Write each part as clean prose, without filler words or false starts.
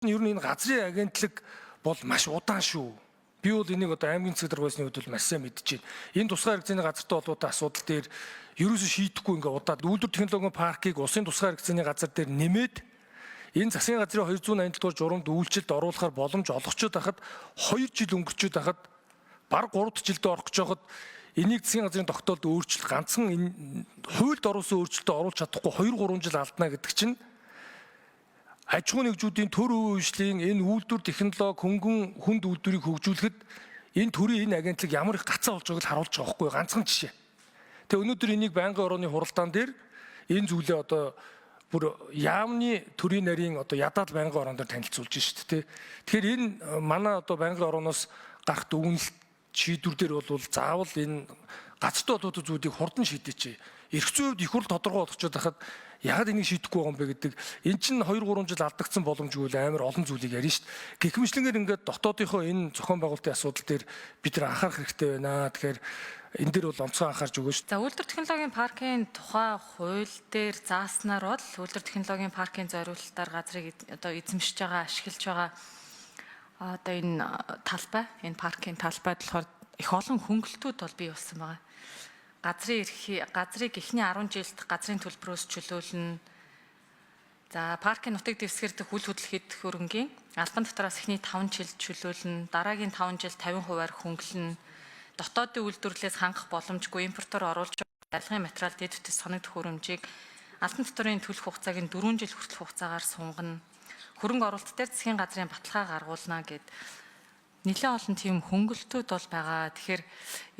Ер нь энэ газрын агентлаг бол маш удаан шүү. Би бол энийг одоо аймгийн засаг дарга байсны үед бол маш сайн мэдчихээн. Энэ тусгай хэрэгцээний газартай холбоотой асуудал дээр ерөөсөө шийдэхгүй ингээ удаад үйлдвэр технологийн паркийг улсын тусгай хэрэгцээний газар дээр нэмээд энэ засгийн газрын 287 дугаар журамд үйлчлэлд оруулахар боломж олгочод байхад 2 жил өнгөрчөөд байхад бараг 3 жилдээ орох гэж байхад энийг засгийн газрын тогтоолд өөрчлөлт ганцхан энэ хуульд оруулсан өөрчлөлтөд оруулж чадахгүй 2-3 жил алдна гэдэг чинь аж ахуйн нэгжүүдийн төр үеийн энэ үйлдвэр технологи хөнгөн хүнд үйлдвэрийг хөгжүүлэхэд энэ төрийн энэ агентлаг ямар их гацаа болж байгааг харуулж байгаа байхгүй ганцхан жишээ. Тэгээ өнөөдөр энийг байнгын орооны хуралдаан дээр энэ зүйлээ одоо бүр яамны төрийн нарийн одоо ядаад байнгын ороон дээр танилцуулж шүү дээ. Тэгэхээр энэ манай одоо байнгын орооноос гарах дүгнэлт шийдвэр дээр бол заавал энэ гацтай холбоотой зүйлийг хурдан шийдээч. Эрх зүйн хувьд их хурл тодорхой болгочод байхад яагаад энийг шийдэхгүй байгаа юм бэ гэдэг эн чинь 2-3 жил алдагдсан боломжгүй л амар олон зүйлийг ярина шүү дээ. Гэхмэчлэнгээр ингээд дотоодынхоо энэ зохион байгуулалтын асуудал дээр бид нар анхаарах хэрэгтэй байна. Тэгэхээр энэ дээр бол онцгой анхаарч өгөөч. За үйлдвэр технологийн паркын тухай хууль дээр зааснаар бол үйлдвэр технологийн паркын зориулалтаар газрыг одоо эзэмшиж байгаа, ашиглаж байгаа одоо энэ талбай, энэ паркын талбайд болохоор их олон хөнгөлтүүд бол бий болсон байгаа. Газрыг эхний 10 жилд газрын төлбөрөөс чөлөөлнө. За паркын нутаг дэвсгэрдэх үйл хөдлөлт идэх хөрөнгийн албан татвараас эхний 5 жилд чөлөөлнө. Дараагийн 5 жилд 50%-аар хөнгөлнө. Дотоодын үйлдвэрлэлээс хангах боломжгүй импортоор оруулж байгаа барилгын материал дэд бүтц санагдах хөрөмжийг албан татварын төлөх хугацааг нь 4 жил хүртэл хугацаагаар сунгана. Хөрөнгө оруулалт дээр засгийн газрын баталгаа гаргуулна гэд нэлээд олон тийм хөнгөлтүүд бол байгаа. Тэгэхээр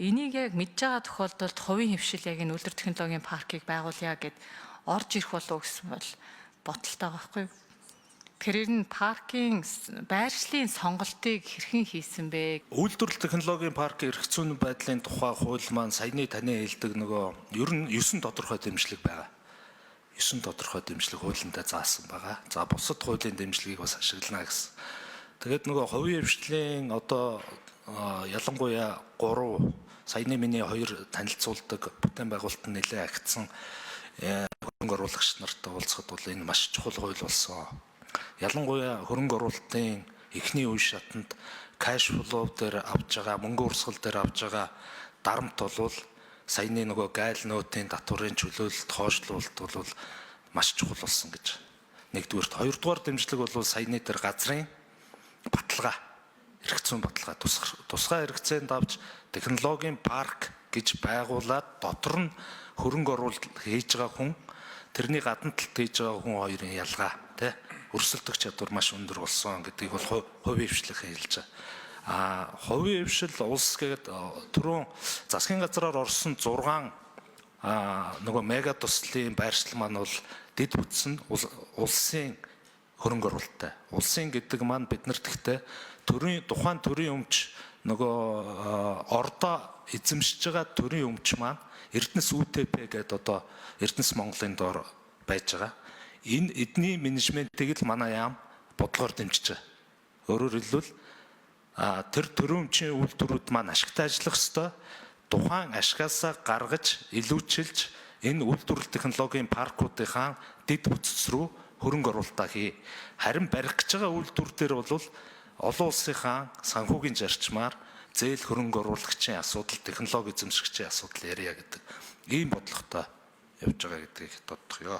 энийг яг мэдж байгаа тохиолдолд хувийн хөвшил яг энэ үйлдвэр технологийн паркийг байгуулъя гэд орж ирэх болов гэсэн бол бодолтой байгаа байхгүй юу? Тэгэхээр энэ паркийн байршлын сонголтыг хэрхэн хийсэн бэ? Үйлдвэрлэл технологийн паркийн эрх зүйн байдлын тухай хууль маань саяны таны хэлдэг нөгөө ер нь 9 тодорхой дэмжлэг байгаа. 9 тодорхой дэмжлэг хуулиндаа заасан байгаа. За бусад хуулийн дэмжлэгийг бас ашиглана гэсэн. Тэгээд нөгөө хувийн хвшлийн одоо ялангуяа 3 саяны миний 2 танилцуулдаг бүтээн байгуулалтанд нэлээд агцсан хөрөнгө оруулагч нартай уулзахад бол энэ маш чухал хууль болсон. Ялангуяа хөрөнгө оруулалтын эхний үе шатанд кэш флоу дээр авж байгаа, мөнгө урсгал дээр авж байгаа дарамт бол саяны нөгөө гайл нотын татварын чөлөөлөлт хойшлуулалт бол маш чухал болсон гэж. Нэгдүгээрт, хоёрдугаар дэмжлэг бол саяны дээр газрын баталгаа, эрх зүйн баталгаа тусгай хэрэгцээнд авч технологийн парк гэж байгуулад дотор нь хөрөнгө оруулалт хийж байгаа хүн, тэрний гадна талд хийж байгаа хүн хоёрын ялгаа, тэ өрсөлдөх чадвар маш өндөр болсон гэдгийг бол хувийн хвшлэх хэлж байгаа. Хувийн хвшил улс гэдэг түрүүн засгийн газраар орсон 6 нөгөө мега туслалын байршил маань бол дэд бүтсэн улсын хөрөнгө оруулалттай. Улсын гэдэг маань бид нарт ихтэй тухайн төрийн өмч нөгөө ордоо эзэмшиж байгаа төрийн өмч маань Эрдэнэс УТП гэдэг одоо Эрдэнэс Монголын доор байж байгаа. Энэ эдний менежментийг л манай яам бодлогоор дэмжиж байгаа. Өөрөөр хэлбэл тэр төрийн өмчийн үйлдвэрүүд маань ашигтай ажиллах ёстой. Тухайн ашгаасаа гаргаж илүүчилж энэ үйлдвэрлэл технологийн паркуудынхаа дэд бүтц рүү хөрөнгө оруулалтаа хий. Харин барих гэж байгаа үйлдвэр дээр бол олон улсынхаа санхүүгийн зарчмаар зээл хөрөнгө оруулагчийн асуудал, технологи эзэмшигчийн асуудал ярья гэдэг ийм бодлоготой явж байгаа гэдгийг тодтогё.